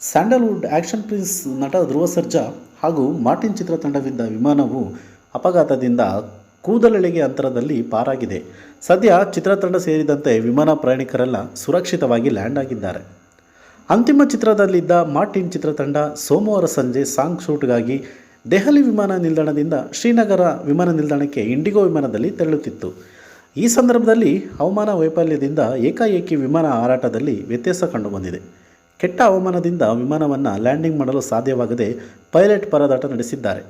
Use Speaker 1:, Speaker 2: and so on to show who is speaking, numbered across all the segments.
Speaker 1: Sandalwood action prince ನಟ ಧ್ರುವ ಸರ್ಜಾ ಹಾಗೂ Martin ಚಿತ್ರತಂಡವಿದ್ದ ವಿಮಾನವು ಅಪಘಾತದಿಂದ ಕೂದಲೆಳೆಗೆ ಅಂತರದಲ್ಲಿ ಪಾರಾಗಿದೆ. ಸದ್ಯ ಚಿತ್ರತಂಡ ಸೇರಿದಂತೆ ವಿಮಾನ ಪ್ರಯಾಣಿಕರೆಲ್ಲ ಸುರಕ್ಷಿತವಾಗಿ ಲ್ಯಾಂಡ್ ಆಗಿದ್ದಾರೆ. ಅಂತಿಮ ಚಿತ್ರದಲ್ಲಿದ್ದ ಮಾರ್ಟಿನ್ ಚಿತ್ರತಂಡ ಸೋಮವಾರ ಸಂಜೆ ಸಾಂಗ್ ಶೂಟ್ಗಾಗಿ ದೆಹಲಿ ವಿಮಾನ ನಿಲ್ದಾಣದಿಂದ ಶ್ರೀನಗರ ವಿಮಾನ ನಿಲ್ದಾಣಕ್ಕೆ ಇಂಡಿಗೋ ವಿಮಾನದಲ್ಲಿ ತೆರಳುತ್ತಿತ್ತು. ಈ ಸಂದರ್ಭದಲ್ಲಿ ಹವಾಮಾನ ವೈಫಲ್ಯದಿಂದ ಏಕಾಏಕಿ ವಿಮಾನ ಹಾರಾಟದಲ್ಲಿ ವ್ಯತ್ಯಾಸ ಕಂಡುಬಂದಿದೆ. ಕೆಟ್ಟ ಹವಾಮಾನದಿಂದ ವಿಮಾನವನ್ನು ಲ್ಯಾಂಡಿಂಗ್ ಮಾಡಲು ಸಾಧ್ಯವಾಗದೆ ಪೈಲಟ್ ಪರದಾಟ ನಡೆಸಿದ್ದಾರೆ.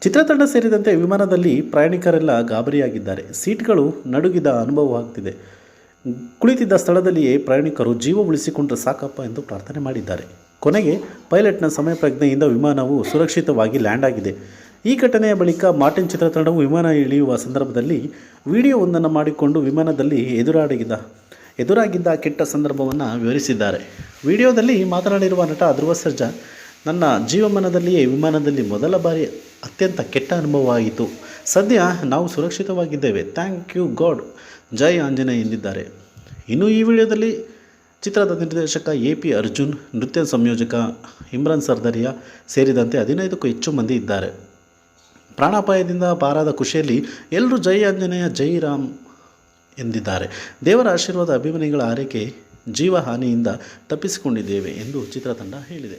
Speaker 1: ಚಿತ್ರತಂಡ ಸೇರಿದಂತೆ ವಿಮಾನದಲ್ಲಿ ಪ್ರಯಾಣಿಕರೆಲ್ಲ ಗಾಬರಿಯಾಗಿದ್ದಾರೆ. ಸೀಟ್ಗಳು ನಡುಗಿದ ಅನುಭವವಾಗ್ತಿದೆ. ಕುಳಿತಿದ್ದ ಸ್ಥಳದಲ್ಲಿಯೇ ಪ್ರಯಾಣಿಕರು ಜೀವ ಉಳಿಸಿಕೊಂಡ್ರೆ ಸಾಕಪ್ಪ ಎಂದು ಪ್ರಾರ್ಥನೆ ಮಾಡಿದ್ದಾರೆ. ಕೊನೆಗೆ ಪೈಲಟ್ನ ಸಮಯ ಪ್ರಜ್ಞೆಯಿಂದ ವಿಮಾನವು ಸುರಕ್ಷಿತವಾಗಿ ಲ್ಯಾಂಡ್ ಆಗಿದೆ. ಈ ಘಟನೆಯ ಬಳಿಕ ಮಾರ್ಟಿನ್ ಚಿತ್ರತಂಡವು ವಿಮಾನ ಇಳಿಯುವ ಸಂದರ್ಭದಲ್ಲಿ ವಿಡಿಯೋವೊಂದನ್ನು ಮಾಡಿಕೊಂಡು ವಿಮಾನದಲ್ಲಿ ಎದುರಾಗಿದ್ದ ಕೆಟ್ಟ ಸಂದರ್ಭವನ್ನು ವಿವರಿಸಿದ್ದಾರೆ. ವಿಡಿಯೋದಲ್ಲಿ ಮಾತನಾಡಿರುವ ನಟ ಧ್ರುವ ಸರ್ಜಾ, ನನ್ನ ಜೀವಮಾನದಲ್ಲಿಯೇ ವಿಮಾನದಲ್ಲಿ ಮೊದಲ ಬಾರಿ ಅತ್ಯಂತ ಕೆಟ್ಟ ಅನುಭವವಾಯಿತು. ಸದ್ಯ ನಾವು ಸುರಕ್ಷಿತವಾಗಿದ್ದೇವೆ. ಥ್ಯಾಂಕ್ ಯು ಗಾಡ್, ಜೈ ಆಂಜನೇಯ ಎಂದಿದ್ದಾರೆ. ಇನ್ನು ಈ ವಿಡಿಯೋದಲ್ಲಿ ಚಿತ್ರದ ನಿರ್ದೇಶಕ AP ಅರ್ಜುನ್, ನೃತ್ಯ ಸಂಯೋಜಕ ಇಮ್ರಾನ್ ಸರ್ದಾರಿಯಾ ಸೇರಿದಂತೆ 15ಕ್ಕೂ ಹೆಚ್ಚು ಮಂದಿ ಇದ್ದಾರೆ. ಪ್ರಾಣಾಪಾಯದಿಂದ ಪಾರಾದ ಖುಷಿಯಲ್ಲಿ ಎಲ್ಲರೂ ಜೈ ಆಂಜನೇಯ, ಜೈ ರಾಮ್ ಎಂದಿದ್ದಾರೆ. ದೇವರ ಆಶೀರ್ವಾದ, ಅಭಿಮಾನಿಗಳ ಆರೈಕೆ, ಜೀವ ಹಾನಿಯಿಂದ ತಪ್ಪಿಸಿಕೊಂಡಿದ್ದೇವೆ ಎಂದು ಚಿತ್ರತಂಡ ಹೇಳಿದೆ.